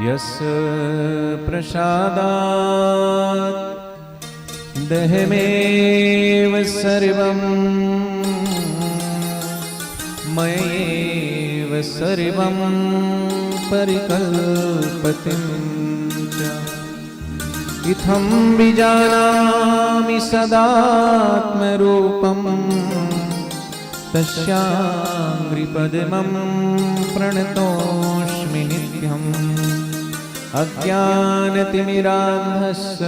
यस्य प्रसादात् देहमेव सर्वं मयैव सर्वं परिकल्पते च इत्थं विजानामि सदात्मरूपं तस्याङ्घ्रिपद्मं प्रणतोऽस्मि नित्यम् अज्ञानतिमिरान्धस्य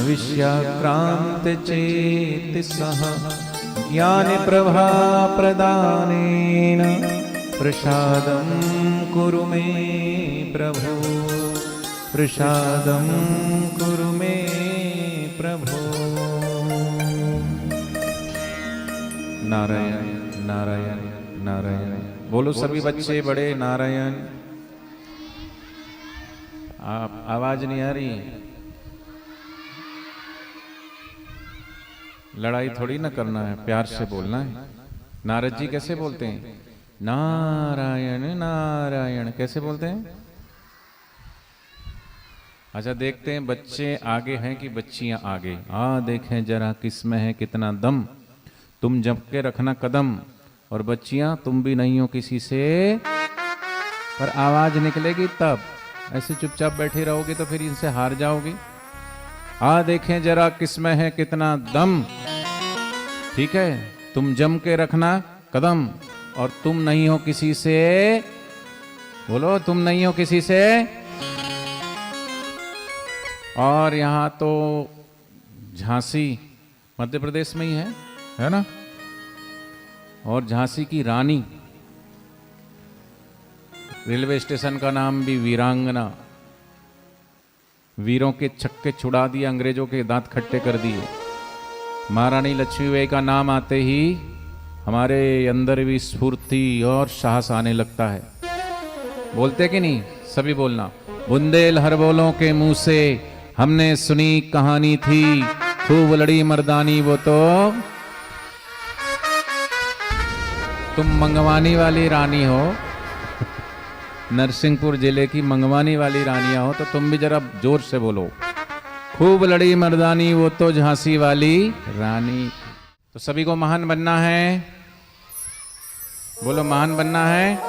विश्याक्रान्तचेतसः ज्ञानप्रभाप्रदानेन प्रसादं कुरु मे प्रभो प्रसादं कुरु मे प्रभो। नारायण नारायण नारायण। बोलो सभी बच्चे बड़े नारायण। आप आवाज नहीं आ रही? लड़ाई थोड़ी ना करना है, प्यार से बोलना है। नारद जी कैसे बोलते हैं? नारायण नारायण। कैसे बोलते हैं? अच्छा देखते हैं बच्चे आगे हैं कि बच्चियां आगे। देखें जरा किसमें है कितना दम। तुम जम के रखना कदम। और बच्चियां तुम भी नहीं हो किसी से, पर आवाज निकलेगी तब। ऐसे चुपचाप बैठे रहोगे तो फिर इनसे हार जाओगी। देखें जरा किसमें है कितना दम। ठीक है, तुम जम के रखना कदम। और तुम नहीं हो किसी से। बोलो तुम नहीं हो किसी से। और यहां तो झांसी मध्य प्रदेश में ही है ना। और झांसी की रानी, रेलवे स्टेशन का नाम भी वीरांगना। वीरों के छक्के छुड़ा दिए, अंग्रेजों के दांत खट्टे कर दिए। महारानी लक्ष्मीबाई का नाम आते ही हमारे अंदर भी स्फूर्ति और साहस आने लगता है। बोलते कि नहीं? सभी बोलना। बुंदेलहर बोलों के मुंह से हमने सुनी कहानी थी, खूब लड़ी मर्दानी वो तो तुम मंगवानी वाली रानी हो। नरसिंहपुर जिले की मंगवानी वाली रानियां हो तो तुम भी जरा जोर से बोलो। खूब लड़ी मर्दानी वो तो झांसी वाली रानी। तो सभी को महान बनना है। बोलो महान बनना है।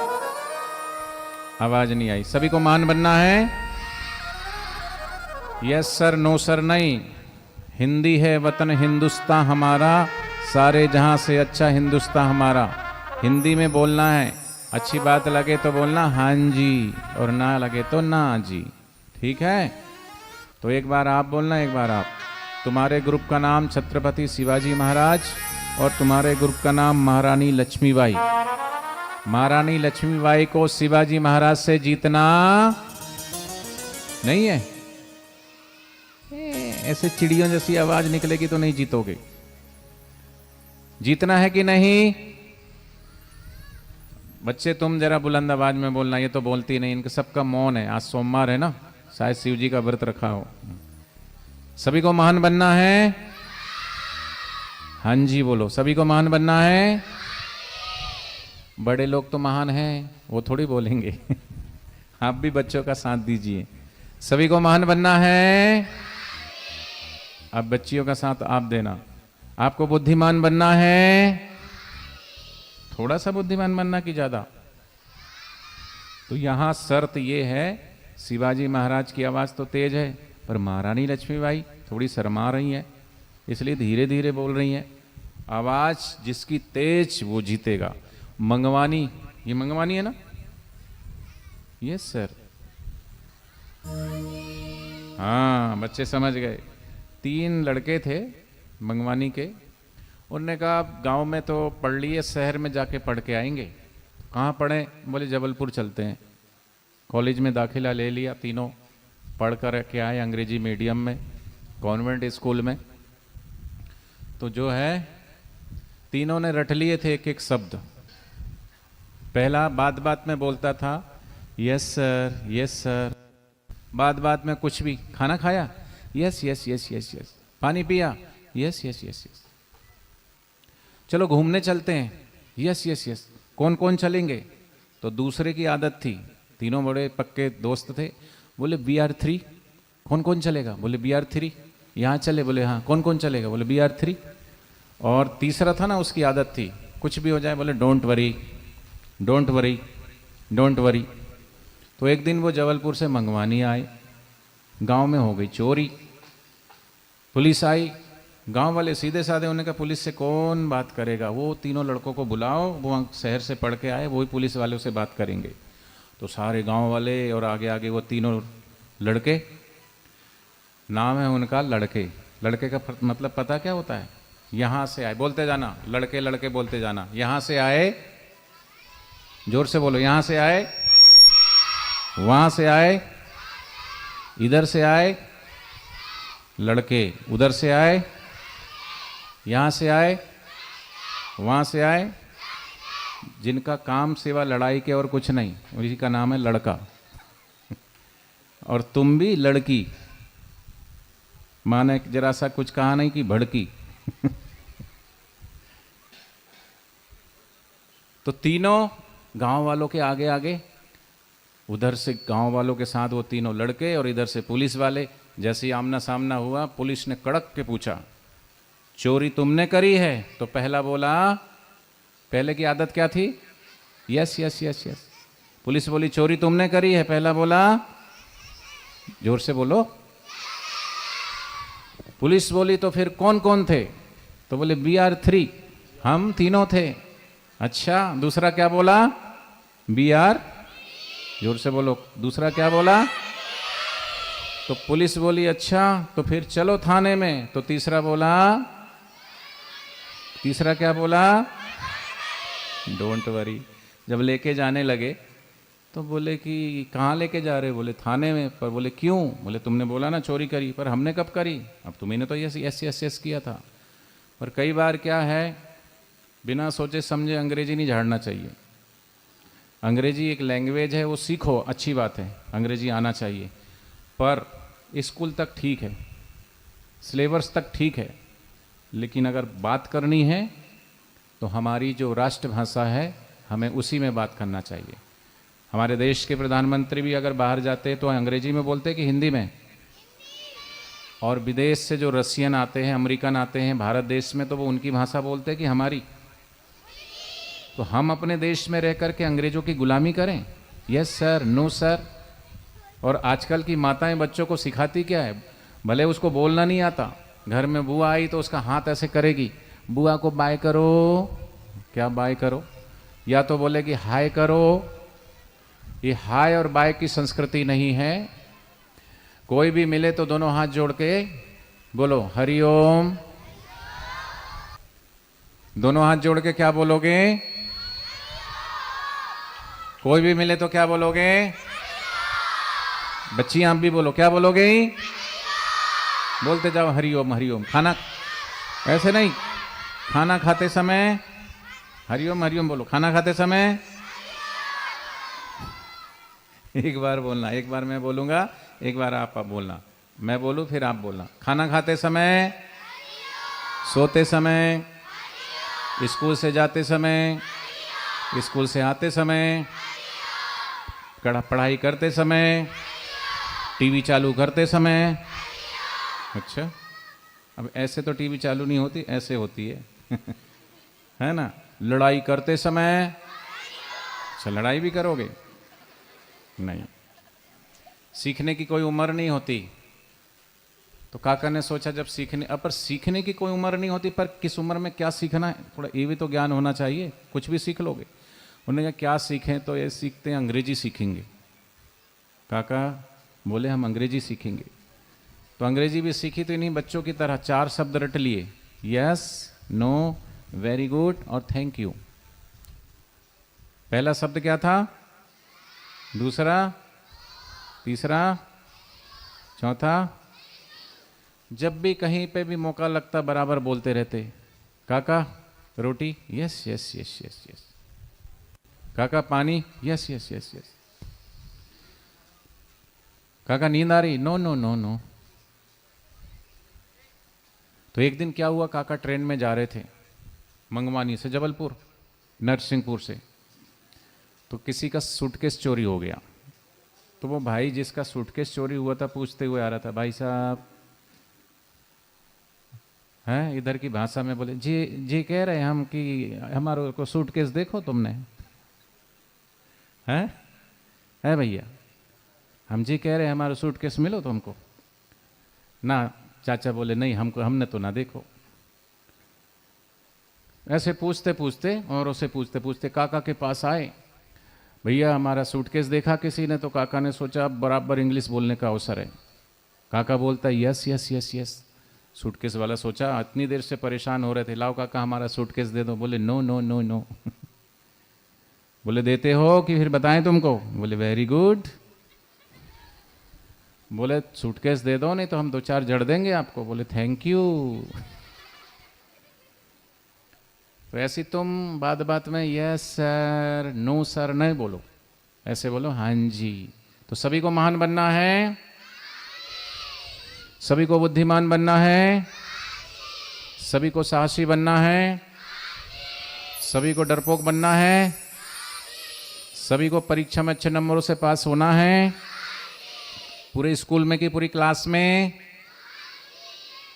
आवाज नहीं आई। सभी को महान बनना है। यस सर नो सर नहीं। हिंदी है वतन हिंदुस्तान हमारा, सारे जहां से अच्छा हिंदुस्तान हमारा। हिंदी में बोलना है। अच्छी बात लगे तो बोलना हाँ जी, और ना लगे तो ना जी। ठीक है? तो एक बार आप बोलना, एक बार आप। तुम्हारे ग्रुप का नाम छत्रपति शिवाजी महाराज और तुम्हारे ग्रुप का नाम महारानी लक्ष्मीबाई। महारानी लक्ष्मीबाई को शिवाजी महाराज से जीतना नहीं है। ऐसे चिड़ियों जैसी आवाज निकलेगी तो नहीं जीतोगे। जीतना है कि नहीं? बच्चे तुम जरा बुलंद आवाज में बोलना। ये तो बोलती नहीं, इनके सबका मौन है। आज सोमवार है ना, शायद शिव जी का व्रत रखा हो। सभी को महान बनना है। हाँ जी बोलो। सभी को महान बनना है। बड़े लोग तो महान हैं, वो थोड़ी बोलेंगे। आप भी बच्चों का साथ दीजिए। सभी को महान बनना है। अब बच्चियों का साथ आप देना। आपको बुद्धिमान बनना है। थोड़ा सा बुद्धिमान बनना कि ज्यादा? तो यहां शर्त ये है, शिवाजी महाराज की आवाज तो तेज है, पर महारानी लक्ष्मीबाई थोड़ी शर्मा रही है, इसलिए धीरे धीरे बोल रही हैं। आवाज जिसकी तेज वो जीतेगा। मंगवानी, ये मंगवानी है ना? Yes sir. हाँ बच्चे समझ गए। 3 लड़के थे मंगवानी के। उन्होंने कहा गांव में तो पढ़ लिए, शहर में जाके पढ़ के आएंगे। कहाँ पढ़ें? बोले जबलपुर चलते हैं। कॉलेज में दाखिला ले लिया। तीनों पढ़ कर के आए अंग्रेजी मीडियम में, कॉन्वेंट स्कूल में। तो जो है तीनों ने रट लिए थे एक एक शब्द। पहला बात बात में बोलता था यस सर यस सर। बात बात में कुछ भी। खाना खाया? Yes yes yes yes yes. पानी पिया? Yes yes yes yes. चलो घूमने चलते हैं? Yes yes yes. कौन कौन चलेंगे? तो दूसरे की आदत थी तीनों बड़े पक्के दोस्त थे। बोले BR3 कौन कौन चलेगा? बोले BR3 यहाँ चले? बोले हाँ। कौन कौन चलेगा? बोले BR3। और तीसरा था ना, उसकी आदत थी कुछ भी हो जाए बोले don't worry, don't worry, don't worry. तो एक दिन वो जबलपुर से मंगवानी आए, गांव में हो गई चोरी, पुलिस आई। गांव वाले सीधे साधे, उन्होंने कहा पुलिस से कौन बात करेगा, वो तीनों लड़कों को बुलाओ, वो शहर से पढ़ के आए, वही पुलिस वालों से बात करेंगे। तो सारे गांव वाले और आगे आगे वो तीनों लड़के, नाम है उनका लड़के। लड़के का मतलब पता क्या होता है? यहाँ से आए, बोलते जाना, लड़के लड़के बोलते जाना। यहाँ से आए, जोर से बोलो, यहाँ से आए, वहाँ से आए, इधर से आए, लड़के उधर से आए, यहाँ से आए, वहाँ से आए। जिनका काम सिवा लड़ाई के और कुछ नहीं, उसी का नाम है लड़का। और तुम भी लड़की, माने जरा सा कुछ कहा नहीं कि भड़की। तो तीनों गांव वालों के आगे आगे, उधर से गांव वालों के साथ वो तीनों लड़के और इधर से पुलिस वाले। जैसे ही आमना सामना हुआ, पुलिस ने कड़क के पूछा चोरी तुमने करी है? तो पहला बोला, पहले की आदत क्या थी? Yes yes yes yes. Police बोली चोरी तुमने करी है? पहला बोला, जोर से बोलो। पुलिस बोली तो फिर कौन कौन थे? तो बोले BR3, हम तीनों थे। अच्छा, दूसरा क्या बोला? BR, जोर से बोलो, दूसरा क्या बोला? तो पुलिस बोली अच्छा तो फिर चलो थाने में। तो तीसरा बोला, तीसरा क्या बोला? Don't worry. जब लेके जाने लगे तो बोले कि कहाँ लेके जा रहे? बोले थाने में। पर बोले क्यों? बोले तुमने बोला ना चोरी करी। पर हमने कब करी? अब तुम्ही ने तो यस यस यस यस किया था। पर कई बार क्या है, बिना सोचे समझे अंग्रेजी नहीं झाड़ना चाहिए। अंग्रेजी एक लैंग्वेज है, वो सीखो, अच्छी बात है, अंग्रेजी आना चाहिए। पर स्कूल तक ठीक है, सिलेबस तक ठीक है, लेकिन अगर बात करनी है तो हमारी जो राष्ट्रभाषा है हमें उसी में बात करना चाहिए। हमारे देश के प्रधानमंत्री भी अगर बाहर जाते तो अंग्रेजी में बोलते कि हिंदी में? और विदेश से जो रशियन आते हैं, अमेरिकन आते हैं भारत देश में, तो वो उनकी भाषा बोलते कि हमारी। तो हम अपने देश में रह कर के अंग्रेजों की गुलामी करें? Yes sir, no sir. और आजकल की माताएं बच्चों को सिखाती क्या है? भले उसको बोलना नहीं आता, घर में बुआ आई तो उसका हाथ ऐसे करेगी, बुआ को बाय करो। क्या बाय करो? या तो बोलेगी हाय करो। ये हाय और बाय की संस्कृति नहीं है। कोई भी मिले तो दोनों हाथ जोड़ के बोलो हरिओम। दोनों हाथ जोड़ के क्या बोलोगे? कोई भी मिले तो क्या बोलोगे? बच्ची आप भी बोलो, क्या बोलोगे? बोलते जाओ हरिओम हरिओम। खाना ऐसे नहीं, खाना खाते समय हरिओम हरिओम बोलो। खाना खाते समय एक बार बोलना, एक बार मैं बोलूंगा, एक बार आप बोलना, मैं बोलूं फिर आप बोलना। खाना खाते समय, सोते समय, स्कूल से जाते समय, स्कूल से आते समय, पढ़ाई करते समय, टीवी चालू करते समय। अच्छा, अब ऐसे तो टीवी चालू नहीं होती, ऐसे होती है है ना? लड़ाई करते समय। अच्छा, लड़ाई भी करोगे? नहीं। सीखने की कोई उम्र नहीं होती। तो काका ने सोचा जब सीखने, अब पर सीखने की कोई उम्र नहीं होती, पर किस उम्र में क्या सीखना है, थोड़ा ये भी तो ज्ञान होना चाहिए। कुछ भी सीख लोगे। उन्होंने कहा क्या सीखें? तो ये सीखते हैं अंग्रेजी सीखेंगे। काका बोले हम अंग्रेजी सीखेंगे। तो अंग्रेजी भी सीखी तो नहीं, बच्चों की तरह 4 शब्द रट लिए, यस, नो, वेरी गुड और थैंक यू। पहला शब्द क्या था? दूसरा, तीसरा, चौथा। जब भी कहीं पे भी मौका लगता बराबर बोलते रहते। काका रोटी, yes yes yes yes yes. काका पानी, यस यस यस यस। काका नींद आ रही, नो नो नो नो। तो एक दिन क्या हुआ, काका ट्रेन में जा रहे थे मंगवानी से जबलपुर, नरसिंहपुर से। तो किसी का सूटकेस चोरी हो गया। तो वो भाई जिसका सूटकेस चोरी हुआ था पूछते हुए आ रहा था, भाई साहब हैं इधर की भाषा में बोले, जी जी कह रहे हैं हम कि हमारे को सूटकेस देखो तुमने, हैं है भैया, हम जी कह रहे हैं हमारा सूटकेस मिलो तुमको ना। चाचा बोले नहीं, हमको हमने तो ना देखो। ऐसे पूछते पूछते और उसे पूछते पूछते काका के पास आए, भैया हमारा सूटकेस देखा किसी ने? तो काका ने सोचा अब बराबर इंग्लिश बोलने का अवसर है। काका बोलता है yes yes yes yes. Suitcase वाला सोचा इतनी देर से परेशान हो रहे थे, लाओ काका हमारा सूटकेस दे दो। बोले नो नो नो नो। बोले देते हो कि फिर बताएं तुमको? बोले वेरी गुड। बोले सूटकेस दे दो नहीं तो हम 2-4 जड़ देंगे आपको। बोले थैंक यू। तो ऐसी तुम बात बात में यस सर नो सर नहीं बोलो, ऐसे बोलो हाँ जी। तो सभी को महान बनना है, सभी को बुद्धिमान बनना है, सभी को साहसी बनना है, सभी को डरपोक बनना है, सभी को परीक्षा में अच्छे नंबरों से पास होना है, पूरे स्कूल में कि पूरी क्लास में?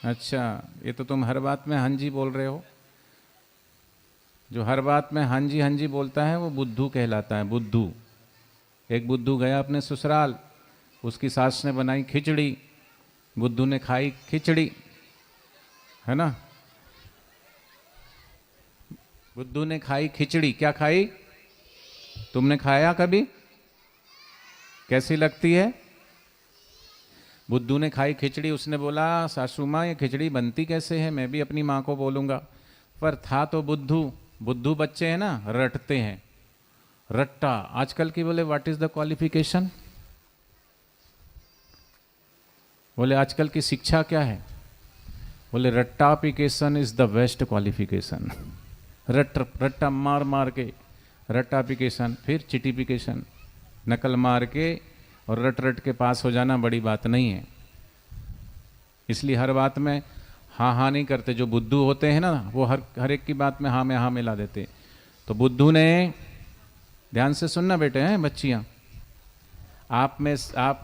अच्छा, ये तो तुम हर बात में हाँ जी बोल रहे हो। जो हर बात में हाँ जी बोलता है वो बुद्धू कहलाता है, बुद्धू। एक बुद्धू गया अपने ससुराल, उसकी सास ने बनाई खिचड़ी, बुद्धू ने खाई खिचड़ी, है ना? बुद्धू ने खाई खिचड़ी। क्या खाई? तुमने खाया कभी? कैसी लगती है? बुद्धू ने खाई खिचड़ी। उसने बोला सासू माँ ये खिचड़ी बनती कैसे है, मैं भी अपनी माँ को बोलूँगा। पर था तो बुद्धू। बुद्धू बच्चे हैं ना, रटते हैं, रट्टा। आजकल की बोले व्हाट इज द क्वालिफिकेशन? बोले आजकल की शिक्षा क्या है? बोले रट्टापिकेशन इज द बेस्ट क्वालिफिकेशन। रट्टा मार मार के रट्टापिकेशन, फिर चिटिपिकेशन, नकल मार के और रट रट के पास हो जाना बड़ी बात नहीं है। इसलिए हर बात में हाँ हाँ नहीं करते। जो बुद्धू होते हैं ना वो हर एक की बात में हाँ मिला देते। तो बुद्धू ने, ध्यान से सुनना बेटे हैं बच्चियाँ, आप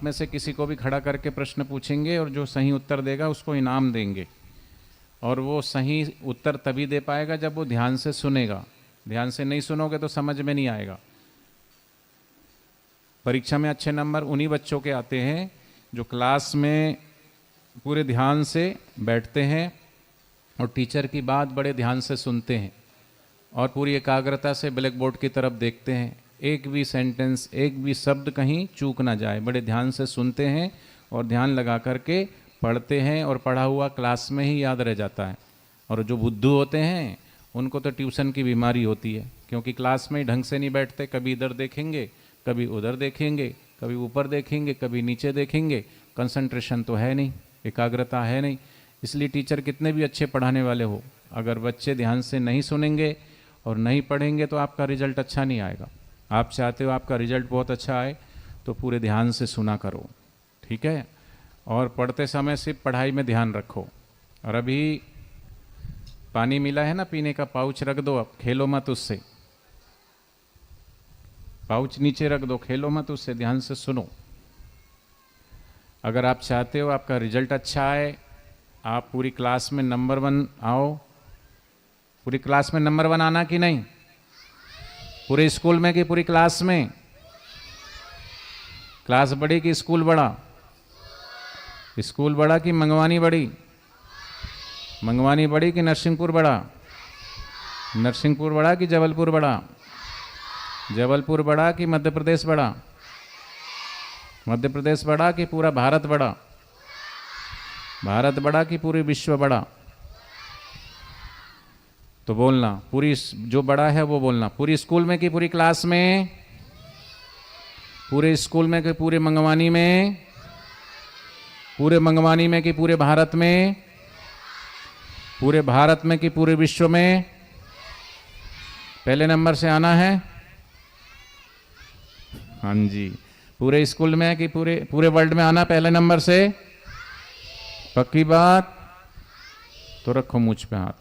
में से किसी को भी खड़ा करके प्रश्न पूछेंगे और जो सही उत्तर देगा उसको इनाम देंगे। और वो सही उत्तर तभी दे पाएगा जब वो ध्यान से सुनेगा। ध्यान से नहीं सुनोगे तो समझ में नहीं आएगा। परीक्षा में अच्छे नंबर उन्हीं बच्चों के आते हैं जो क्लास में पूरे ध्यान से बैठते हैं और टीचर की बात बड़े ध्यान से सुनते हैं और पूरी एकाग्रता से ब्लैक बोर्ड की तरफ देखते हैं। एक भी सेंटेंस, एक भी शब्द कहीं चूक ना जाए, बड़े ध्यान से सुनते हैं और ध्यान लगा करके पढ़ते हैं और पढ़ा हुआ क्लास में ही याद रह जाता है। और जो बुद्धू होते हैं उनको तो ट्यूशन की बीमारी होती है, क्योंकि क्लास में ही ढंग से नहीं बैठते। कभी इधर देखेंगे, कभी उधर देखेंगे, कभी ऊपर देखेंगे, कभी नीचे देखेंगे। कंसंट्रेशन तो है नहीं, एकाग्रता है नहीं। इसलिए टीचर कितने भी अच्छे पढ़ाने वाले हो, अगर बच्चे ध्यान से नहीं सुनेंगे और नहीं पढ़ेंगे तो आपका रिजल्ट अच्छा नहीं आएगा। आप चाहते हो आपका रिजल्ट बहुत अच्छा आए तो पूरे ध्यान से सुना करो, ठीक है? और पढ़ते समय सिर्फ पढ़ाई में ध्यान रखो। और अभी पानी मिला है ना पीने का, पाउच रख दो, अब खेलो मत उससे। पाउच नीचे रख दो, खेलो मत उससे, ध्यान से सुनो। अगर आप चाहते हो आपका रिजल्ट अच्छा आए, आप पूरी क्लास में नंबर 1 आओ। पूरी क्लास में नंबर 1 आना कि नहीं? पूरे स्कूल में कि पूरी क्लास में? क्लास बड़ी कि स्कूल बड़ा? स्कूल बड़ा कि मंगवानी बड़ी? मंगवानी बड़ी कि नरसिंहपुर बड़ा? नरसिंहपुर बड़ा कि जबलपुर बड़ा? जबलपुर बड़ा कि मध्य प्रदेश बड़ा? मध्य प्रदेश बड़ा कि पूरा भारत बड़ा? भारत बड़ा कि पूरी विश्व बड़ा? तो बोलना पूरी, जो बड़ा है वो बोलना। पूरी स्कूल में कि पूरी क्लास में? पूरे स्कूल में कि पूरे मंगवानी में? पूरे मंगवानी में कि पूरे भारत में? पूरे भारत में कि पूरे विश्व में? पहले नंबर से आना है? हाँ जी। पूरे स्कूल में कि पूरे वर्ल्ड में आना पहले नंबर से? पक्की बात? तो रखो मुझ पे हाथ।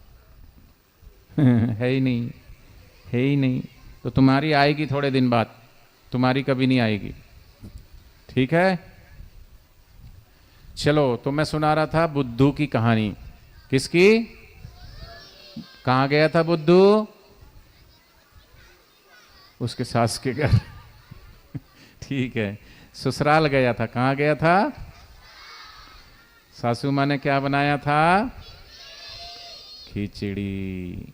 है ही नहीं, है ही नहीं। तो तुम्हारी आएगी थोड़े दिन बाद, तुम्हारी कभी नहीं आएगी, ठीक? ठीक है। चलो, तो मैं सुना रहा था बुद्धू की कहानी। किसकी? कहाँ गया था बुद्धू? उसके सास के घर। ठीक है, ससुराल गया था। कहाँ गया था? सासू माँ ने क्या बनाया था? खिचड़ी।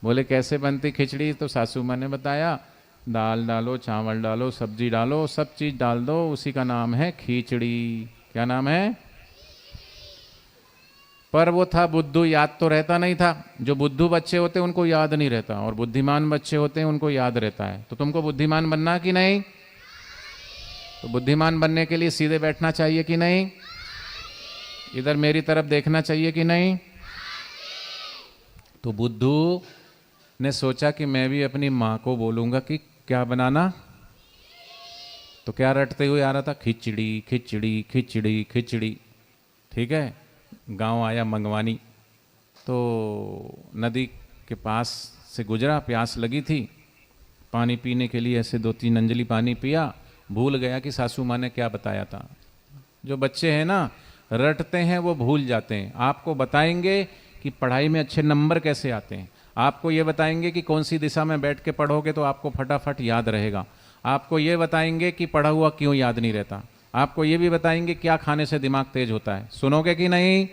बोले कैसे बनती खिचड़ी? तो सासू माँ ने बताया, दाल डालो, चावल डालो, सब्जी डालो, सब चीज डाल दो, उसी का नाम है खिचड़ी। क्या नाम है? पर वो था बुद्धू, याद तो रहता नहीं था। जो बुद्धू बच्चे होते हैं उनको याद नहीं रहता, और बुद्धिमान बच्चे होते हैं उनको याद रहता है। तो तुमको बुद्धिमान बनना कि नहीं? तो बुद्धिमान बनने के लिए सीधे बैठना चाहिए कि नहीं? इधर मेरी तरफ देखना चाहिए कि नहीं? तो बुद्धू ने सोचा कि मैं भी अपनी माँ को बोलूंगा कि क्या बनाना। तो क्या रटते हुए आ रहा था? खिचड़ी खिचड़ी खिचड़ी खिचड़ी। ठीक है। गांव आया मंगवानी, तो नदी के पास से गुजरा, प्यास लगी थी, पानी पीने के लिए ऐसे 2-3 अंजलि पानी पिया, भूल गया कि सासू माँ ने क्या बताया था। जो बच्चे हैं ना, रटते हैं वो भूल जाते हैं। आपको बताएंगे कि पढ़ाई में अच्छे नंबर कैसे आते हैं, आपको ये बताएंगे कि कौन सी दिशा में बैठ के पढ़ोगे तो आपको फटाफट याद रहेगा, आपको ये बताएंगे कि पढ़ा हुआ क्यों याद नहीं रहता, आपको ये भी बताएंगे क्या खाने से दिमाग तेज होता है। सुनोगे कि नहीं?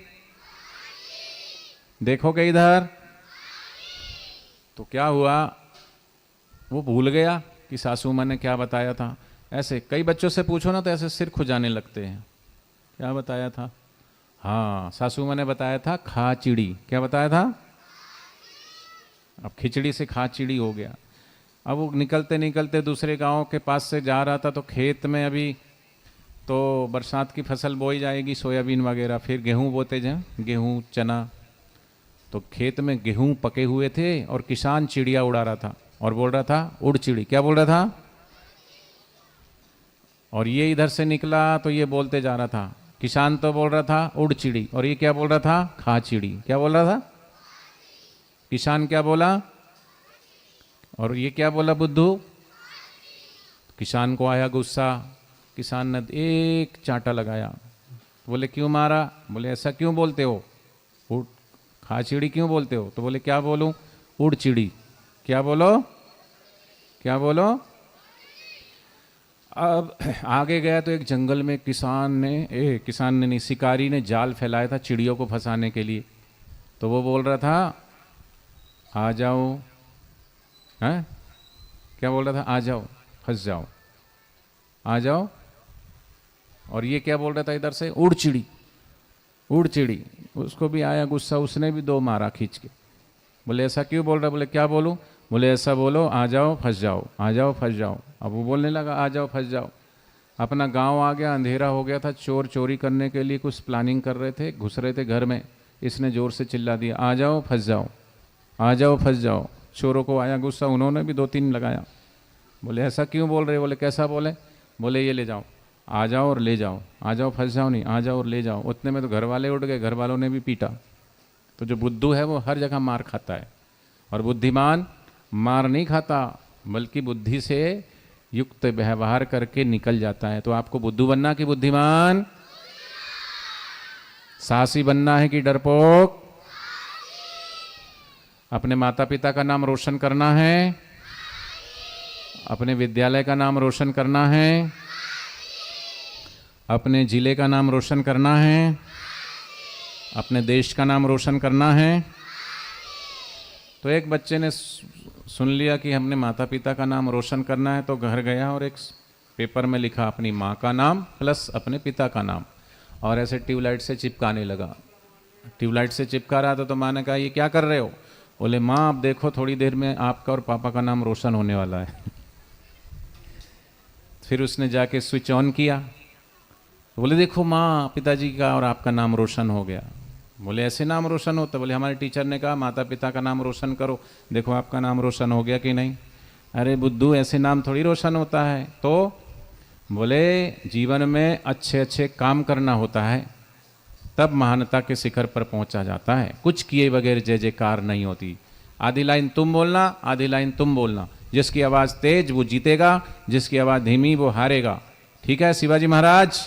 देखोगे इधर। तो क्या हुआ, वो भूल गया कि सासू माँ ने क्या बताया था। ऐसे कई बच्चों से पूछो ना तो ऐसे सिर खुजाने लगते हैं। क्या बताया था? हाँ, सासू माँ ने बताया था खाचिड़ी। क्या बताया था? अब खिचड़ी से खाचिड़ी हो गया। अब वो निकलते निकलते दूसरे गांव के पास से जा रहा था, तो खेत में अभी तो बरसात की फसल बोई जाएगी, सोयाबीन वगैरह, फिर गेहूं बोते जाए, गेहूं चना। तो खेत में गेहूं पके हुए थे और किसान चिड़िया उड़ा रहा था और बोल रहा था उड़ चिड़ी। क्या बोल रहा था? और ये इधर से निकला तो ये बोलते जा रहा था, किसान तो बोल रहा था उड़ चिड़ी, और ये क्या बोल रहा था? खा चिड़ी। क्या बोल रहा था? किसान क्या बोला और ये क्या बोला? बुद्धू। किसान को आया गुस्सा, किसान ने एक चांटा लगाया। बोले क्यों मारा? बोले ऐसा क्यों बोलते हो, उड़ खा चिड़ी क्यों बोलते हो? तो बोले क्या बोलूं? उड़ चिड़ी। क्या बोलो? क्या बोलो? अब आगे गया तो एक जंगल में किसान ने नहीं, शिकारी ने जाल फैलाया था चिड़ियों को फंसाने के लिए। तो वो बोल रहा था आ जाओ, हैं? क्या बोल रहा था? आ जाओ, फंस जाओ, आ जाओ। और ये क्या बोल रहा था इधर से? उड़ चिड़ी, उड़ चिड़ी। उसको भी आया गुस्सा, उसने भी 2 मारा खींच के। बोले ऐसा क्यों बोल रहा? बोले क्या बोलूं? बोले ऐसा बोलो, आ जाओ फंस जाओ, आ जाओ फंस जाओ। अब वो बोलने लगा आ जाओ फंस जाओ। अपना गांव आ गया, अंधेरा हो गया था, चोर चोरी करने के लिए कुछ प्लानिंग कर रहे थे, घुस रहे थे घर में। इसने जोर से चिल्ला दिया आ जाओ फंस जाओ, आ जाओ फंस जाओ। चोरों को आया गुस्सा, उन्होंने भी 2-3 लगाया। बोले ऐसा क्यों बोल रहे? बोले कैसा बोले? बोले ये ले जाओ, आ जाओ और ले जाओ, आ जाओ फंस जाओ नहीं, आ जाओ और ले जाओ। उतने में तो घर वाले उठ गए, घर वालों ने भी पीटा। तो जो बुद्धू है वो हर जगह मार खाता है, और बुद्धिमान मार नहीं खाता, बल्कि बुद्धि से युक्त व्यवहार करके निकल जाता है। तो आपको बुद्धू बनना कि बुद्धिमान? साहसी बनना है कि डरपोक? अपने माता पिता का नाम रोशन करना है, अपने विद्यालय का नाम रोशन करना है, अपने जिले का नाम रोशन करना है, अपने देश का नाम रोशन करना है। तो एक बच्चे ने सुन लिया कि हमने माता पिता का नाम रोशन करना है, तो घर गया और एक पेपर में लिखा अपनी माँ का नाम प्लस अपने पिता का नाम, और ऐसे ट्यूबलाइट से चिपकाने लगा। ट्यूबलाइट से चिपका रहा था तो माँ ने कहा ये क्या कर रहे हो? बोले माँ अब देखो थोड़ी देर में आपका और पापा का नाम रोशन होने वाला है। फिर उसने जाके स्विच ऑन किया, तो बोले देखो माँ पिताजी का और आपका नाम रोशन हो गया। बोले ऐसे नाम रोशन होता? बोले हमारे टीचर ने कहा माता पिता का नाम रोशन करो, देखो आपका नाम रोशन हो गया कि नहीं। अरे बुद्धू ऐसे नाम थोड़ी रोशन होता है। तो बोले जीवन में अच्छे अच्छे काम करना होता है, तब महानता के शिखर पर पहुंचा जाता है। कुछ किए बगैर जय जयकार नहीं होती। आधी लाइन तुम बोलना, आधी लाइन तुम बोलना। जिसकी आवाज़ तेज वो जीतेगा, जिसकी आवाज़ धीमी वो हारेगा। ठीक है शिवाजी महाराज,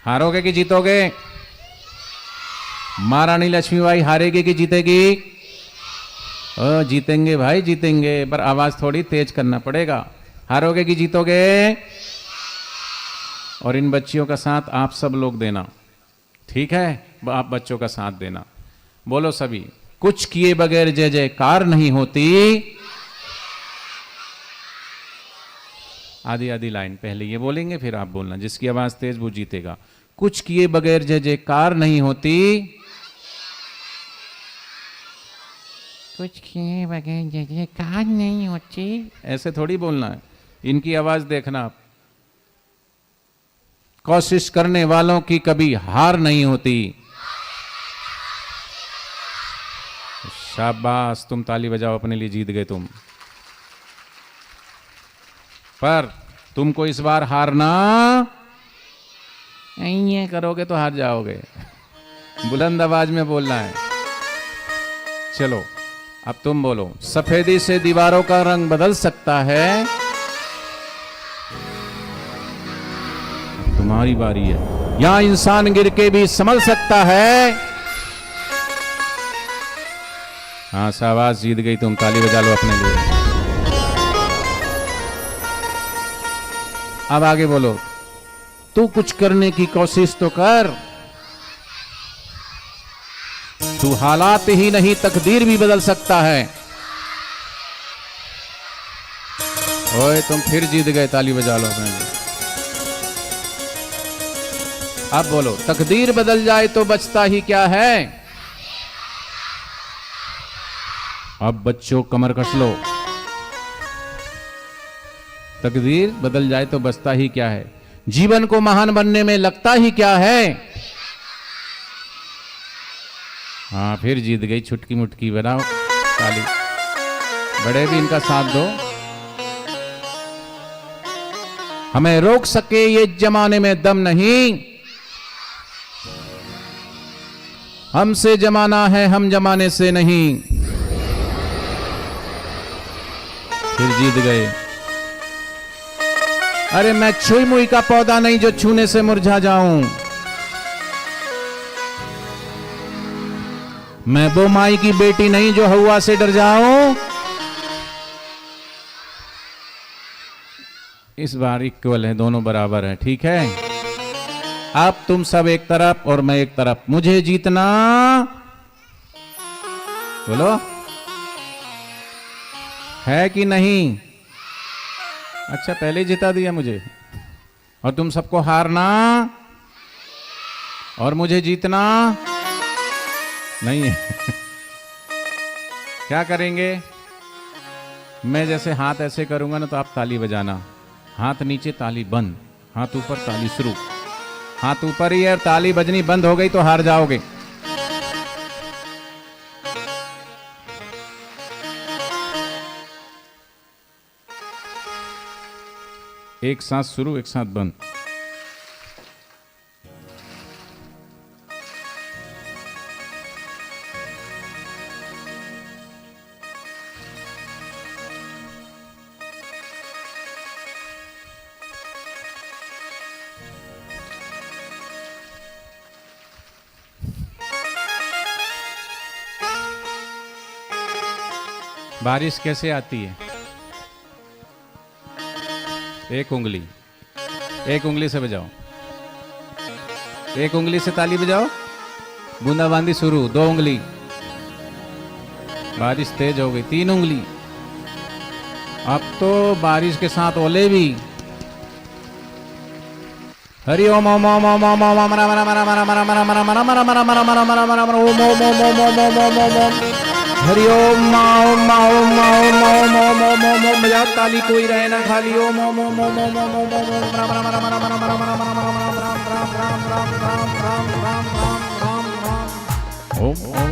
हारोगे कि जीतोगे? महारानी लक्ष्मीबाई हारेगी कि जीतेगी? जीतेंगे भाई जीतेंगे, पर आवाज थोड़ी तेज करना पड़ेगा। हारोगे कि जीतोगे? और इन बच्चियों का साथ आप सब लोग देना, ठीक है? आप बच्चों का साथ देना। बोलो सभी, कुछ किए बगैर जय जयकार नहीं होती। आधी आधी लाइन पहले ये बोलेंगे, फिर आप बोलना, जिसकी आवाज तेज वो जीतेगा। कुछ किए बगैर जय जयकार नहीं होती। कुछ किए बगैर जय जयकार नहीं होती, ऐसे थोड़ी बोलना है, इनकी आवाज देखना आप। कोशिश करने वालों की कभी हार नहीं होती। शाबाश, तुम ताली बजाओ, अपने लिए जीत गए तुम। पर तुमको इस बार हारना नहीं है, करोगे तो हार जाओगे। बुलंद आवाज में बोलना है। चलो अब तुम बोलो, सफेदी से दीवारों का रंग बदल सकता है। तुम्हारी बारी है। यहां इंसान गिर के भी संभल सकता है। हाँ शाबाश, जीत गई तुम, ताली बजा लो अपने लिए। अब आगे बोलो, तू कुछ करने की कोशिश तो कर। तू हालात ही नहीं तकदीर भी बदल सकता है। ओए तुम फिर जीत गए, ताली बजा लो अपने लिए। अब बोलो, तकदीर बदल जाए तो बचता ही क्या है। अब बच्चों कमर कस लो। तकदीर बदल जाए तो बचता ही क्या है। जीवन को महान बनने में लगता ही क्या है। हाँ फिर जीत गई, छुटकी मुटकी बनाओ ताली। बड़े भी इनका साथ दो। हमें रोक सके ये जमाने में दम नहीं। हमसे जमाना है, हम जमाने से नहीं। फिर जीत गए। अरे मैं छुई मुई का पौधा नहीं जो छूने से मुरझा जाऊं। मैं वो माई की बेटी नहीं जो हवा से डर जाऊं। इस बार इक्वल है, दोनों बराबर है, ठीक है? अब तुम सब एक तरफ और मैं एक तरफ। मुझे जीतना, बोलो, है कि नहीं? अच्छा पहले ही जिता दिया मुझे, और तुम सबको हारना और मुझे जीतना नहीं है। क्या करेंगे? मैं जैसे हाथ ऐसे करूंगा ना तो आप ताली बजाना। हाथ नीचे ताली बंद, हाथ ऊपर ताली शुरू। हाथ ऊपर ही है, ताली बजनी बंद हो गई तो हार जाओगे। एक साथ शुरू, एक साथ बंद। बारिश कैसे आती है? एक उंगली, एक उंगली से बजाओ। एक उंगली से ताली बजाओ। बूंदाबांदी शुरू, 2 उंगली। बारिश तेज हो गई, 3 उंगली। अब तो बारिश के साथ ओले भी। हरि ओम ओम ओम ओम ओम ओम मरा मरा मरा मरा मरा मरा मरा मरा मरा मरा मरा मरा मरा मरा मरा ओम ओम ओम ओम ओम ओम ओम ओम। हरि ओम ओम ओम ओम ओम ओम ओम ओम ओम। बजाओ ताली, कोई रहे ना खाली। ओम ओम ओम ओम ओम ओम ओम ओम ओम मरा मरा मरा मरा मरा मरा मरा मरा मरा मरा राम राम राम राम राम राम राम राम राम राम। ओम ओम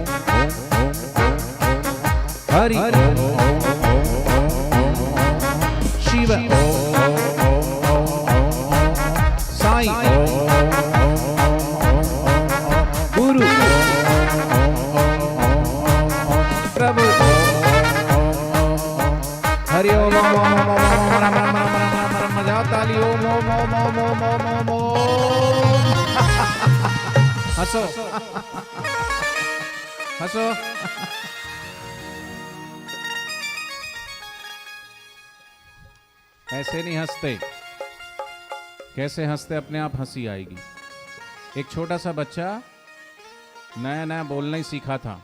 हरि शिव साईं गुरु प्रभु। हरि ओम ओम ओम ओम ओम। ताली ओम ओम ओम ओम ओम ओम ओम ओम। हंसो हंसो। ऐसे नहीं हंसते, कैसे हंसते अपने आप हंसी आएगी। एक छोटा सा बच्चा नया नया बोलना ही सीखा था,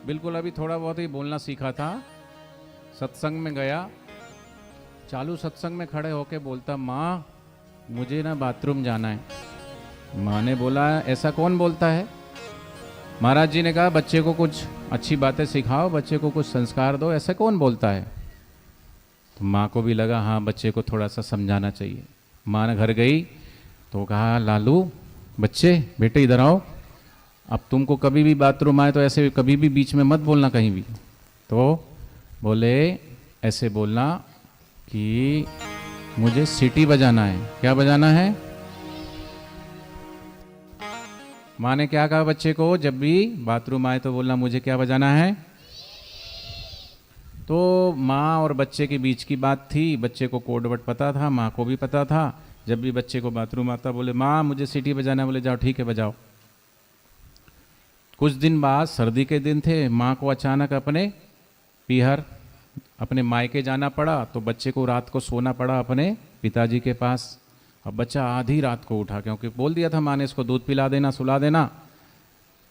बिल्कुल अभी थोड़ा बहुत ही बोलना सीखा था। सत्संग में गया, चालू सत्संग में खड़े होके बोलता, माँ मुझे ना बाथरूम जाना है। माँ ने बोला ऐसा कौन बोलता है? महाराज जी ने कहा बच्चे को कुछ अच्छी बातें सिखाओ, बच्चे को कुछ संस्कार दो, ऐसा कौन बोलता है? तो माँ को भी लगा हाँ बच्चे को थोड़ा सा समझाना चाहिए। माँ ने घर गई तो कहा लालू बच्चे बेटे इधर आओ, अब तुमको कभी भी बाथरूम आए तो ऐसे कभी भी बीच में मत बोलना कहीं भी। तो बोले ऐसे बोलना कि मुझे सीटी बजाना है। क्या बजाना है? माँ ने क्या कहा बच्चे को? जब भी बाथरूम आए तो बोलना मुझे क्या बजाना है। तो माँ और बच्चे के बीच की बात थी, बच्चे को कोड वर्ड पता था, माँ को भी पता था। जब भी बच्चे को बाथरूम आता बोले माँ मुझे सीटी बजाना है, बोले जाओ ठीक है बजाओ। कुछ दिन बाद सर्दी के दिन थे, माँ को अचानक अपने पीहर अपने मायके जाना पड़ा, तो बच्चे को रात को सोना पड़ा अपने पिताजी के पास। अब बच्चा आधी रात को उठा, क्योंकि बोल दिया था माँ ने इसको दूध पिला देना सुला देना।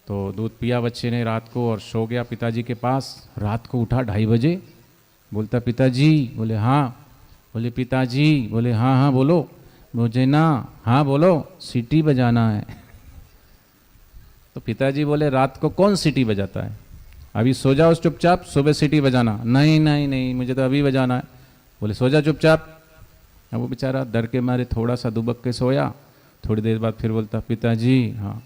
तो दूध पिया बच्चे ने रात को और सो गया पिताजी के पास। रात को उठा 2:30 बजे, बोलता पिताजी। बोले हाँ। बोले पिताजी। बोले हाँ हाँ बोलो। मुझे ना हाँ बोलो सीटी बजाना है। तो पिताजी बोले रात को कौन सीटी बजाता है? अभी सो जाओ चुपचाप, सुबह सीटी बजाना। नहीं नहीं नहीं मुझे तो अभी बजाना है। बोले सो जा चुपचाप। अब वो बेचारा डर के मारे थोड़ा सा दुबक के सोया। थोड़ी देर बाद फिर बोलता पिताजी। हाँ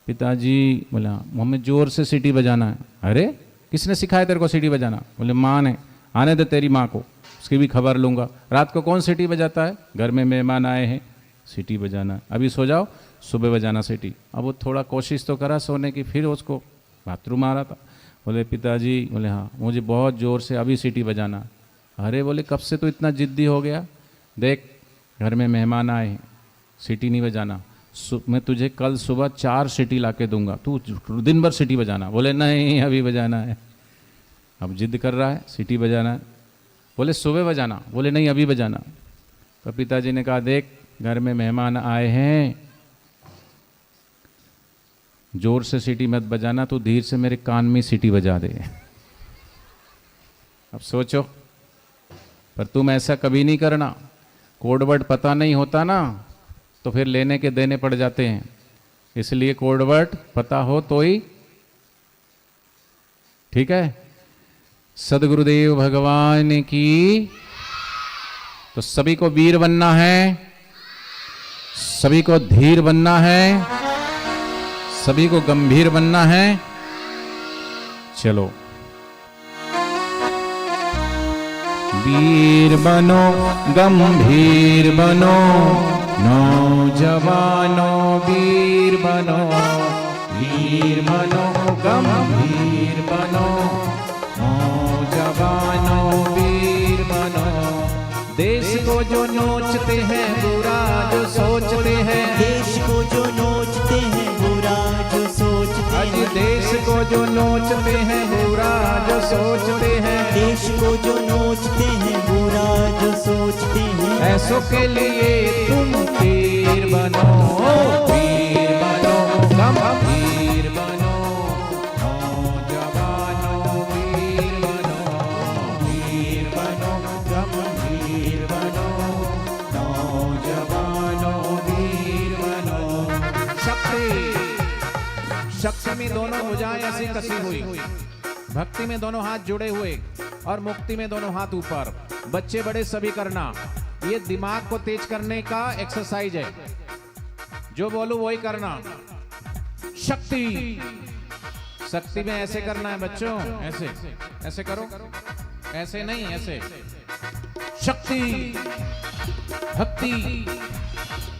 पिताजी। बोला हमें जोर से सीटी बजाना है। अरे किसने सिखाया तेरे को सीटी बजाना? बोले माँ ने। आने दे तेरी माँ को, उसकी भी खबर लूँगा। रात को कौन सीटी बजाता है? घर में मेहमान आए हैं, सीटी बजाना है। अभी सो जाओ, सुबह बजाना सीटी। अब वो थोड़ा कोशिश तो करा सोने की, फिर उसको बाथरूम आ रहा था। बोले पिताजी। बोले हाँ मुझे बहुत ज़ोर से अभी सीटी बजाना है। अरे बोले कब से तो इतना ज़िद्दी हो गया? देख घर में मेहमान आए हैं, सीटी नहीं बजाना। मैं तुझे कल सुबह 4 सीटी ला के दूंगा, तू दिन भर सीटी बजाना। बोले नहीं अभी बजाना है। अब जिद कर रहा है, सीटी बजाना है। बोले सुबह बजाना। बोले नहीं अभी बजाना। तो पिताजी ने कहा देख घर में मेहमान आए हैं, जोर से सीटी मत बजाना, तो धीरे से मेरे कान में सीटी बजा दे। अब सोचो, पर तुम ऐसा कभी नहीं करना। कोड वर्ड पता नहीं होता ना तो फिर लेने के देने पड़ जाते हैं। इसलिए कोड वर्ड पता हो तो ही ठीक है। सदगुरुदेव भगवान की। तो सभी को वीर बनना है, सभी को धीर बनना है, सभी को गंभीर बनना है। चलो वीर बनो गंभीर बनो, नौजवानों वीर बनो। वीर बनो गंभीर बनो, नौजवानों वीर बनो। देश को जो नोचते हैं बुरा जो सोचते हैं, देश को जो नोचते हैं बुरा जो सोचते हैं, देश को जो नोचते हैं बुरा जो सोचते हैं, देश को जो नोचते हैं बुरा जो सोचते हैं। ऐसों के लिए तुम वीर बनो, वीर बनो गंभीर बनो, नौजवानों वीर बनो। वीर बनो गंभीर बनो, नौजवानों वीर बनो। शक्ति में दोनों भुजाएं ऐसी कसी हुई, भक्ति में दोनों हाथ जुड़े हुए और मुक्ति में दोनों हाथ ऊपर। बच्चे बड़े सभी करना, ये दिमाग को तेज करने का एक्सरसाइज है। जो बोलूं वही करना। शक्ति, शक्ति में ऐसे करना है बच्चों, ऐसे ऐसे करो, ऐसे नहीं ऐसे। शक्ति भक्ति,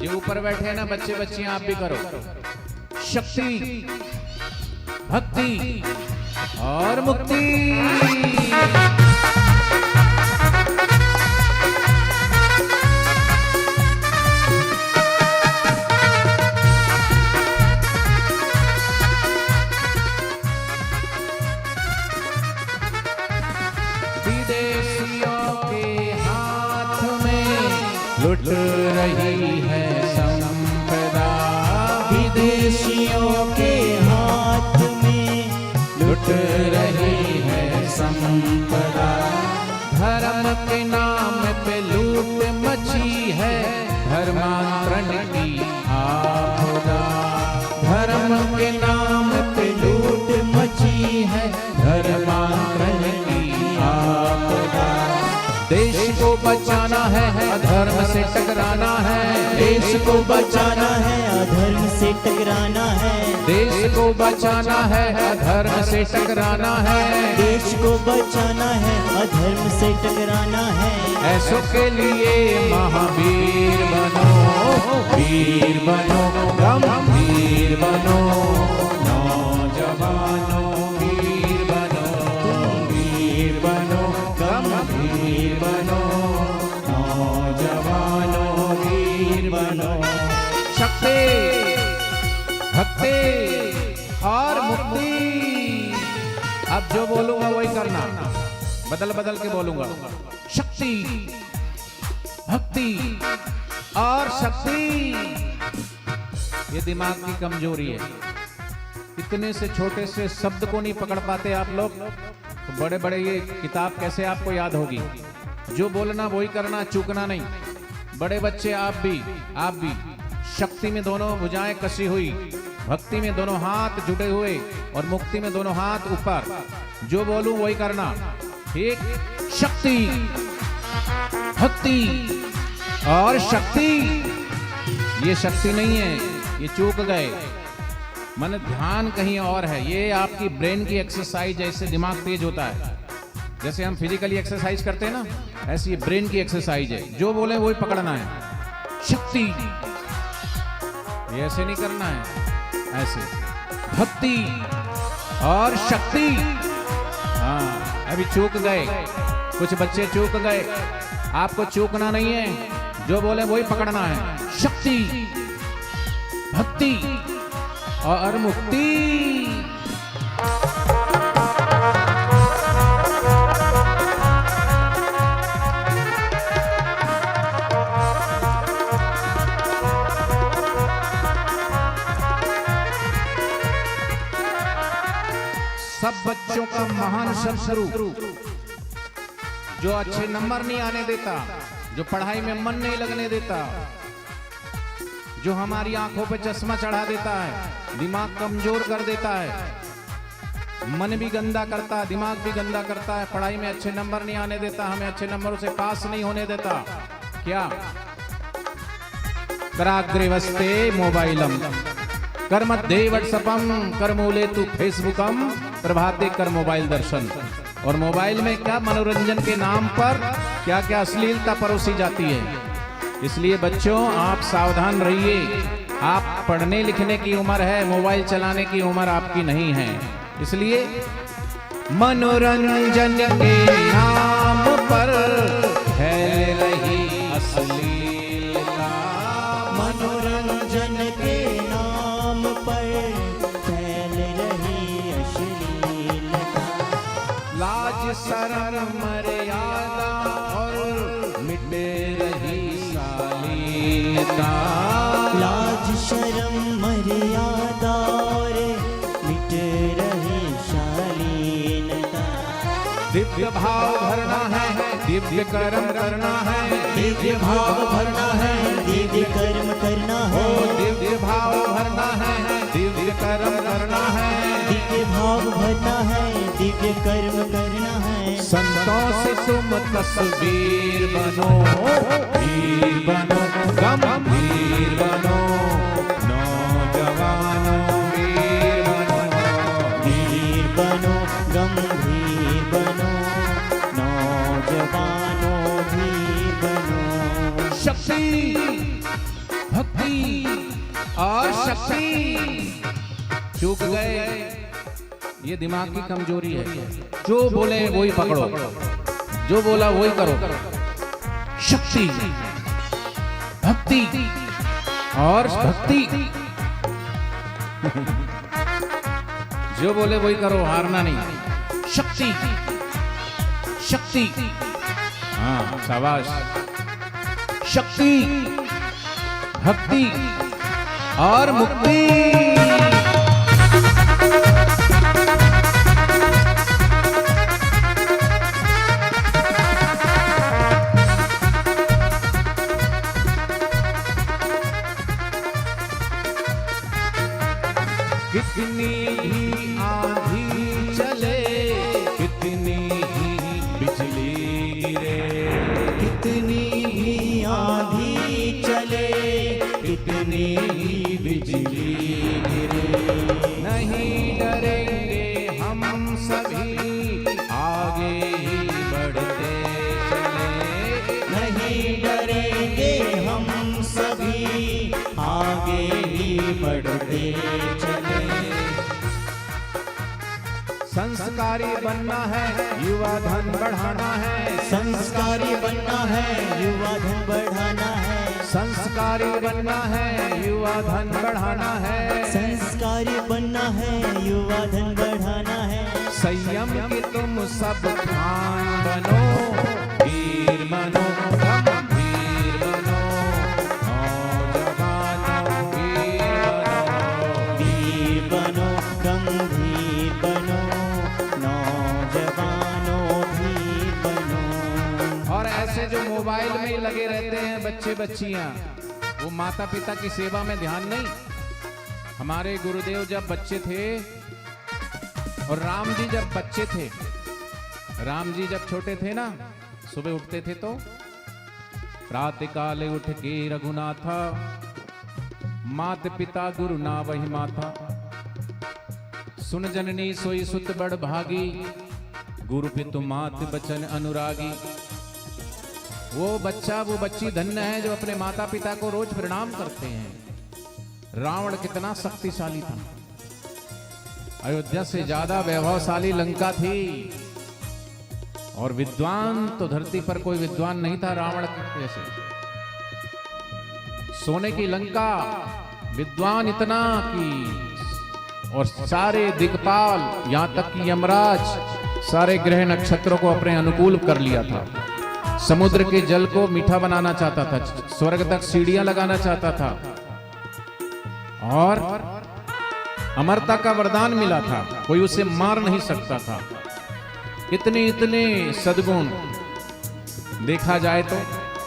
ये ऊपर बैठे हैं ना बच्चे बच्चियां, आप भी करो। शक्ति भक्ति और मुक्ति। विदेशियों के हाथ में लुट रही है संपदा, विदेशियों के हाथ में लुट रही है संपदा। धर्म के नाम पे लूट मची है, धर्मांतरण की आपदा। धर्म के नाम पे लूट मची है, धर्मांतरण की आपदा। देश को बचाना है, अधर्म से टकराना है। देश को बचाना है, अधर्म से टकराना है। देश को बचाना है, अधर्म से टकराना है। देश को बचाना है, अधर्म से टकराना है। ऐसों के लिए महावीर बनो, वीर बनो, गंभीर बनो। नौजवानों वीर बनो, वीर बनो, गंभीर बनो। नौजवानों वीर बनो। शक्ति, भक्ति और मुक्ति। अब जो बोलूंगा वही करना, बदल बदल के बोलूंगा। शक्ति, भक्ति और शक्ति। ये दिमाग की कमजोरी है। इतने से छोटे से शब्द को नहीं पकड़ पाते आप लोग, तो बड़े बड़े ये किताब कैसे आपको याद होगी। जो बोलना वही करना, चूकना नहीं। बड़े बच्चे आप भी शक्ति में दोनों भुजाएं कसी हुई, भक्ति में दोनों हाथ जुटे हुए और मुक्ति में दोनों हाथ ऊपर। जो बोलूं वही करना, ठीक। शक्ति, भक्ति और शक्ति। ये शक्ति नहीं है, ये चूक गए। मन ध्यान कहीं और है। ये आपकी ब्रेन की एक्सरसाइज है, इससे दिमाग तेज होता है। जैसे हम फिजिकली एक्सरसाइज करते हैं ना, ऐसी ये ब्रेन की एक्सरसाइज है। जो बोले वही पकड़ना है। शक्ति, ये ऐसे नहीं करना है, ऐसे। भक्ति और शक्ति। हाँ, अभी चूक गए, कुछ बच्चे चूक गए। आपको चूकना नहीं है, जो बोले वही पकड़ना है। शक्ति, भक्ति और मुक्ति। सब बच्चों का महान शत्रु, जो अच्छे नंबर नहीं आने देता, जो पढ़ाई में मन नहीं लगने देता, जो हमारी आंखों पे चश्मा चढ़ा देता है, दिमाग कमजोर कर देता है, मन भी गंदा करता है, दिमाग भी गंदा करता है, पढ़ाई में अच्छे नंबर नहीं आने देता, हमें अच्छे नंबरों से पास नहीं होने देता। क्या? कराग्रेवस्ते मोबाइलम, कर्मध्ये व्हाट्सअपम, करमूले तू फेसबुकम, प्रभाते कर मोबाइल दर्शन। और मोबाइल में क्या मनोरंजन के नाम पर क्या क्या अश्लीलता परोसी जाती है। इसलिए बच्चों आप सावधान रहिए। आप पढ़ने लिखने की उम्र है, मोबाइल चलाने की उम्र आपकी नहीं है। इसलिए मनोरंजन के नाम पर फैल रही अश्लीलता। मनोरंजन के नाम पर फैल रही अश्लीलता। लाज शर्म मर्यादा और मिट रही शालीनता। लाज शर्म मर्यादा और मिट रही शालीनता। दिव्य भाव भरना है, दिव्य कर्म करना है, दिव्य भाव भरना है, दिव्य कर्म करना है। दिव्य भाव भरना है, दिव्य कर्म करना है। दिव्य भाव भरना है, दिव्य कर्म करना है। संतों से तुम तस्वीर बनो, वीर बनो, गंभीर बनो। नौजवानों वीर बनो, वीर बनो, गंभीर बनो। नौजवानों वीर बनो। शक्ति, भक्ति और शक्ति। चूक गए, ये दिमाग की कमजोरी है। जो बोले वही पकड़ो, जो बोला वही करो। शक्ति, भक्ति और भक्ति। जो बोले वही करो, हारना नहीं। शक्ति, शक्ति शक्ति। हाँ शाबाश। शक्ति, भक्ति और मुक्ति। कितनी ही आंधी चले, कितनी ही बिजली गिरे, कितनी ही आंधी चले, कितनी ही बिजली गिरे, नहीं डरेंगे हम सभी, आगे ही बढ़ते चले। नहीं डरेंगे हम सभी, आगे ही बढ़ते चले। संस्कारी बनना है, युवा धन बढ़ाना है। संस्कारी बनना है, युवा धन बढ़ाना है। संस्कारी बनना है, युवा धन बढ़ाना है। संस्कारी बनना है, युवा धन बढ़ाना है। संयम की तुम सब खान बनो, वीर बनो, गंभीर बनो, नौजवानों वीर बनो। वीर बनो, गंभीर बनो, नौजवानों भी बनो। और ऐसे जो मोबाइल में ही लगे रहते हैं बच्चे बच्चियां, वो माता पिता की सेवा में ध्यान नहीं। हमारे गुरुदेव जब बच्चे थे और राम जी जब बच्चे थे, राम जी जब छोटे थे ना, सुबह उठते थे तो प्रातःकाले उठ के रघुनाथा, मात पिता गुरु ना वही माथा, सुन जननी सोई सुत बड़ भागी, गुरु पितु मात बचन अनुरागी। वो बच्चा वो बच्ची धन्य है जो अपने माता पिता को रोज प्रणाम करते हैं। रावण कितना शक्तिशाली था, अयोध्या से ज्यादा वैभवशाली लंका थी, और विद्वान तो धरती पर कोई विद्वान नहीं था रावण के जैसे। सोने की लंका, विद्वान इतना कि और सारे दिक्पाल, यहां तक कि यमराज सारे ग्रह नक्षत्रों को अपने अनुकूल कर लिया था। समुद्र के जल को मीठा बनाना चाहता था, स्वर्ग तक सीढ़ियां लगाना चाहता था, और अमरता का वरदान मिला था, कोई उसे मार नहीं सकता था। इतने इतने सद्गुण देखा जाए तो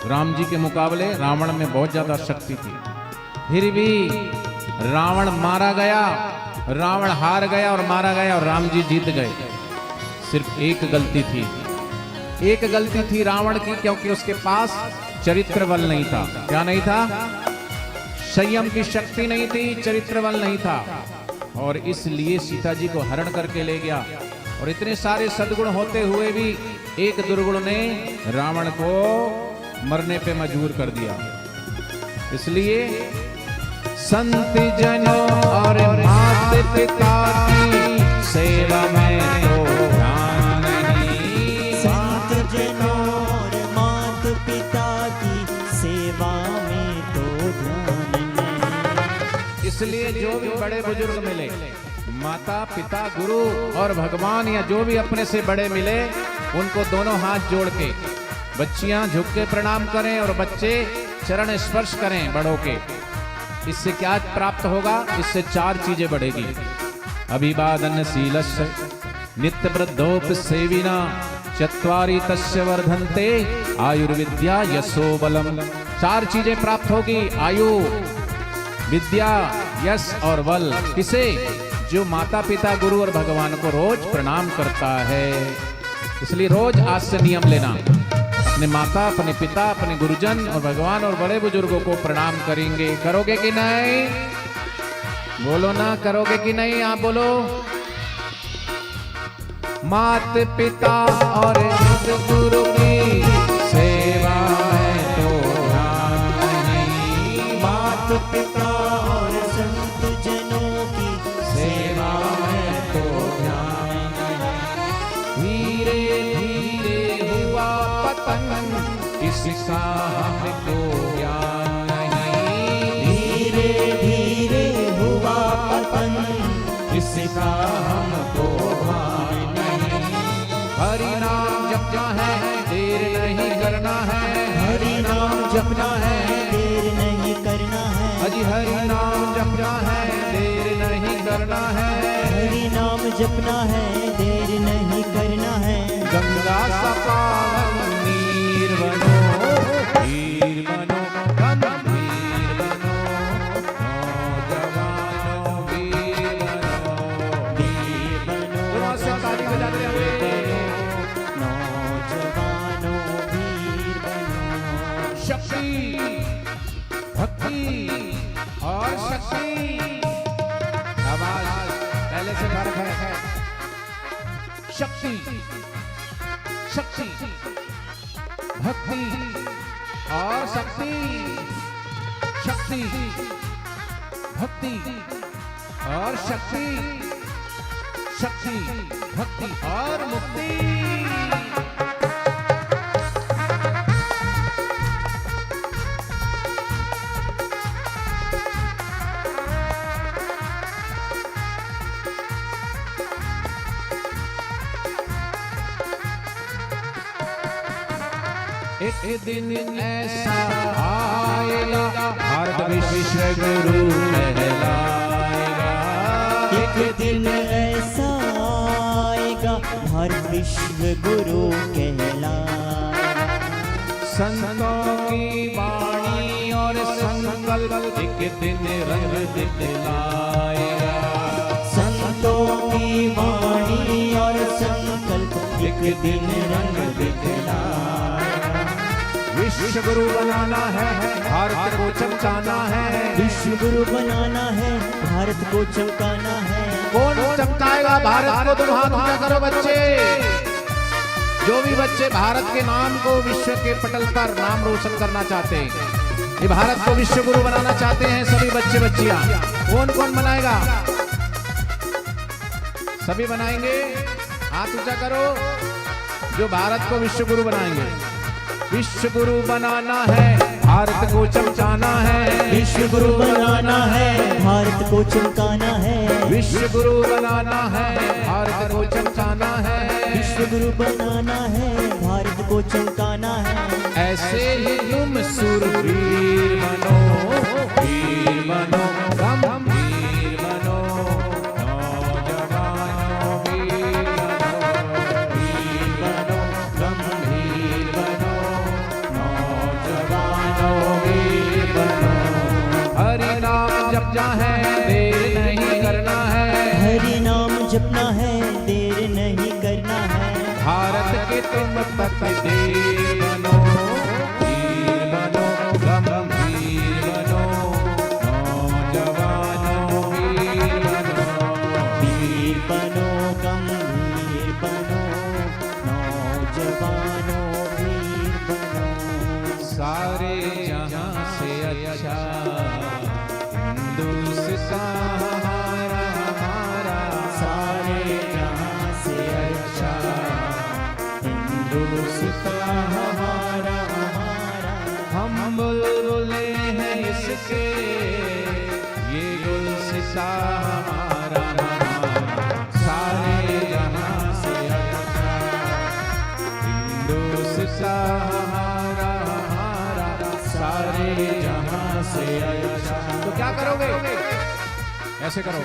राम जी के मुकाबले रावण में बहुत ज्यादा शक्ति थी। फिर भी रावण मारा गया, रावण हार गया और मारा गया, और राम जी जीत गए। सिर्फ एक गलती थी, एक गलती थी रावण की, क्योंकि उसके पास चरित्र बल नहीं था। क्या नहीं था? संयम की शक्ति नहीं थी, चरित्र बल नहीं था, और इसलिए सीता जी को हरण करके ले गया। और इतने सारे सद्गुण होते हुए भी एक दुर्गुण ने रावण को मरने पे मजबूर कर दिया। इसलिए संत जनों और माता पिता की सेवा में तो ध्यान नहीं। संत जनों और माता पिता की सेवा में तो ध्यान नहीं। इसलिए जो भी बड़े बुजुर्ग मिले, माता पिता गुरु और भगवान या जो भी अपने से बड़े मिले, उनको दोनों हाथ जोड़ के बच्चियां झुक के प्रणाम करें और बच्चे चरण स्पर्श करें बड़ों के। इससे क्या प्राप्त होगा? इससे 4 चीजें बढ़ेगी। अभिवादन शीलस्य नित्य वृद्धोप सेविना, चत्वारि तस्य वर्धन्ते आयुर्विद्या यशो बलम। 4 चीजें प्राप्त होगी, आयु, विद्या, यश और बल। किसे? जो माता पिता गुरु और भगवान को रोज प्रणाम करता है। इसलिए रोज आज से नियम लेना, अपने माता, अपने पिता, अपने गुरुजन और भगवान और बड़े बुजुर्गों को प्रणाम करेंगे। करोगे कि नहीं? बोलो ना, करोगे कि नहीं? आप बोलो। मात पिता और गुरु की सेवा है तो ध्यान नहीं। माता पिता और संत जनों की सेवा है तो ध्यान नहीं। धीरे धीरे हुआ पतन, इसका हमको ज्ञान नहीं। धीरे धीरे हुआ पतन, इसका हमको भान नहीं। हरि नाम जप है, देर नहीं करना है, हरि नाम जपना है, देर नहीं करना है, अजी हरि नाम जपना है, देर नहीं करना है, हरि नाम जपना है, देर नहीं करना है। गंगा सा पावन नीर बनो, वीर बनो, गंभीर बनो, नौजवानों वीर बनो, वीर बनो, दोनों से ताली बजाते हुए, नौजवानों वीर बनो। शक्ति, भक्ति और शक्ति, आवाज पहले से फर्क है। शक्ति, शक्ति, भक्ति और शक्ति, शक्ति, भक्ति और शक्ति, शक्ति, भक्ति और मुक्ति। एक दिन ऐसा आएगा, भारत विश्व गुरु कहलाएगा। एक दिन ऐसा आएगा, भारत विश्व गुरु कहलाएगा। संतों की वाणी और संकल्प एक दिन रंग दिखलाएगा। संतों की वाणी और संकल्प एक दिन रंग दिखलाएगा। विश्व गुरु बनाना है, भारत को चमकाना है, विश्व गुरु बनाना है, भारत को चमकाना है। कौन चमकाएगा भारत को? तुम हाथ ऊंचा करो बच्चे। जो भी बच्चे भारत के नाम को विश्व के पटल पर नाम रोशन करना चाहते हैं, ये भारत को विश्व गुरु बनाना चाहते हैं, सभी बच्चे बच्चियां, कौन कौन बनाएगा? सभी बनाएंगे, हाथ ऊंचा करो। जो भारत को विश्व गुरु बनाएंगे। विश्व गुरु बनाना है, भारत को चमकाना है, विश्व गुरु बनाना है, भारत को चमकाना है, विश्व गुरु बनाना है, भारत को चमकाना है, विश्व गुरु बनाना है, भारत को चमकाना है। ऐसे ही तुम सूरवीर बनो, वीर बनो, गंभीर बनो, नौजवानों वीर बनो, वीर बनो, गंभीर बनो, नौजवानों वीर बनो। हरि नाम जपना है, देर नहीं करना है, हरि नाम जपना है, देर नहीं करना है। भारत के तुम पतिदेव बनो, वीर बनो, गंभीर बनो, नौजवानों वीर बनो, वीर बनो, गंभीर बनो, नौजवानों वीर बनो। सारे जहां से अच्छा हिंदुस्तान हमारा, हमारा, सारे जहां से अच्छा हिंदुस्तान हमारा, हमारा। हम बुलबुले हैं इसके, ये गुलसितान हमारा, हमारा, सारे जहां से अच्छा हिंदुस्तान हमारा, हमारा, सारे जहां से अच्छा। तो क्या करोगे? ऐसे करो,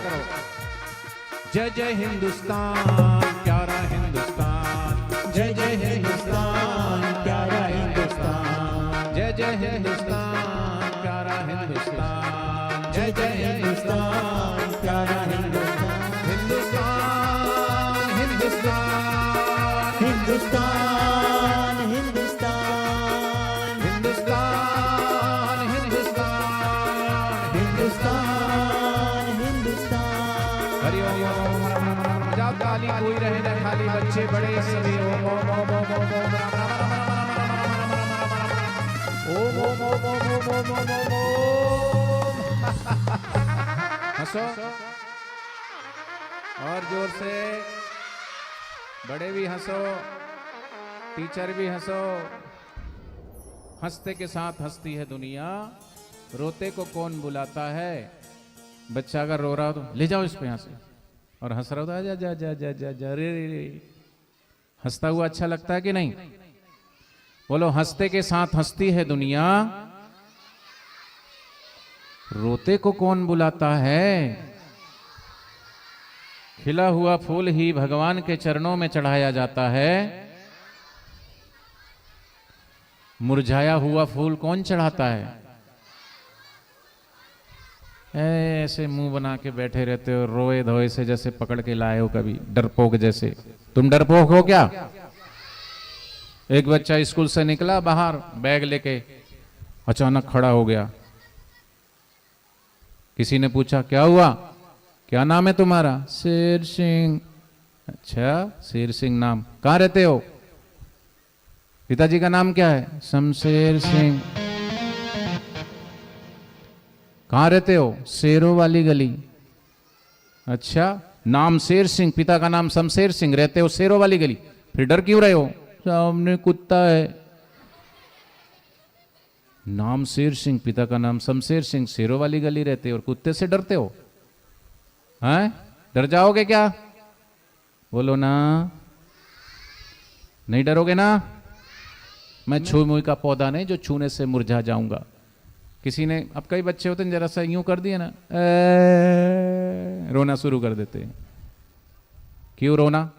जय जय हिंदुस्तान प्यारा हिंदुस्तान, जय जय हिंदुस्तान प्यारा हिंदुस्तान, जय जय हिंदुस्तान प्यारा हिंदुस्तान, जय जय हिंदुस्तान प्यारा हिंदुस्तान। हिंदुस्तान, हिंदुस्तान, हिंदुस्तान, हिंदुस्तान, हिंदुस्तान, हिंदुस्तान, हिंदुस्तान, हिंदुस्तान। हरि ओम ओम नमः नमः। जाओ ताली कोई रहे न खाली, बच्चे बड़े सभी ओम ओम ओम ओम ओम ओम ओम ओम ओम ओम ओम ओम ओम ओम। हंसो और जोर से, बड़े भी हंसो, टीचर भी हंसो। हंसते के साथ हंसती है दुनिया, रोते को कौन बुलाता है। बच्चा अगर रो रहा हो तो ले जाओ इसको यहाँ से, और हंस रहा हो तो जा जा जा जा जा जा रे रे रे। हंसता हुआ अच्छा लगता है कि नहीं? बोलो, हंसते के साथ हंसती है दुनिया, रोते को कौन बुलाता है। खिला हुआ फूल ही भगवान के चरणों में चढ़ाया जाता है, मुरझाया हुआ फूल कौन चढ़ाता है। ऐसे मुंह बना के बैठे रहते हो, रोए धोए से जैसे पकड़ के लाए हो, कभी डरपोक जैसे। तुम डरपोक हो क्या? एक बच्चा स्कूल से निकला बाहर बैग लेके, अचानक खड़ा हो गया। किसी ने पूछा, क्या हुआ, क्या नाम है तुम्हारा? शेर सिंह। अच्छा, शेर सिंह नाम, कहाँ रहते हो? पिताजी का नाम क्या है? शमशेर सिंह। कहाँ रहते हो? शेरों वाली गली। अच्छा, नाम शेर सिंह, पिता का नाम शमशेर सिंह, रहते हो शेरों वाली गली, फिर डर क्यों रहे हो? सामने कुत्ता है। नाम शेर सिंह, पिता का नाम शमशेर सिंह, शेरों वाली गली रहते हो और कुत्ते से डरते हो? हैं? डर जाओगे क्या? बोलो ना, नहीं डरोगे ना? मैं छू मुई का पौधा नहीं जो छूने से मुरझा जाऊंगा। किसी ने, अब कई बच्चे होते हैं जरा सा यूं कर दिए ना, रोना शुरू कर देते हैं। क्यों रोना?